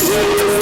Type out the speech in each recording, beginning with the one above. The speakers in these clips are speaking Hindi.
You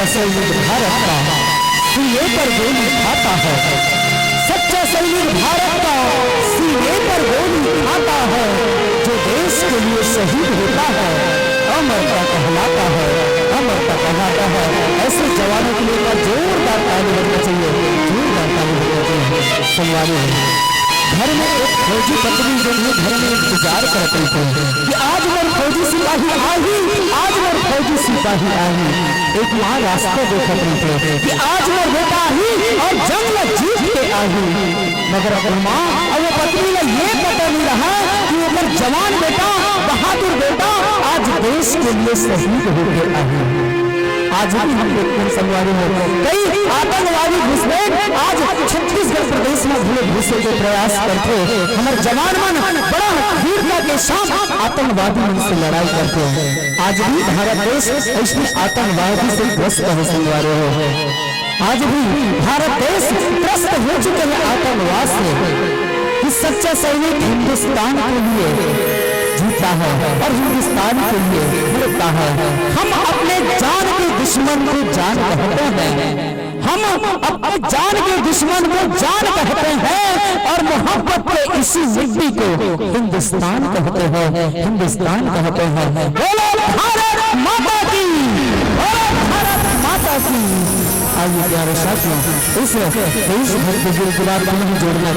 सैनिक भारत का सीने पर गोली खाता है, सच्चा सैनिक भारत का सीने पर गोली खाता है, जो देश के लिए शहीद होता है अमरता कहलाता है, अमरता कहलाता है। ऐसे जवानों के लिए जोरदार ताली बजना चाहिए, जोरदार ताली बजना चाहिए। संवादी घर में एक फौजी पत्नी जो है घर में इंतजार करते थे कि आज वो फौजी सिपाही आई, आज वो फौजी सिपाही आई। एक माँ रास्ते देखते थे कि आज वो बेटा आई और जंग में जीत के आई, मगर अगर माँ और वो पत्नी ने ये पता नहीं रहा कि अगर जवान बेटा बहादुर बेटा आज देश के लिए शहीद होकर आई। आज भी हम देखते हैं संगवारी में कई आतंकवादी घुसपैठ आज छत्तीसगढ़ प्रदेश में भूले घुसे के प्रयास करते, हमारे जवान मन बड़ा वीरता के साथ आतंकवादी मन से लड़ाई करते हैं। आज भी भारत देश इसमें आतंकवादी से ग्रस्त है संगवारी हो, आज भी भारत देश ग्रस्त हो चुके हैं आतंकवाद से। कि सच्चा सैनिक हिंदुस्तान के लिए जीता है और हिंदुस्तान के लिए लड़ता है। हम अपने जान के दुश्मन को जान कहते हैं, हम अपने जान के दुश्मन को जान कहते हैं और मोहब्बत के इसी मिट्टी को हिंदुस्तान कहते हैं, हिंदुस्तान कहते हैं। बोलो भारत माता की, बोलो भारत माता की। आइए प्यारे साथियों, इस देश भक्ति के बाद जोड़ना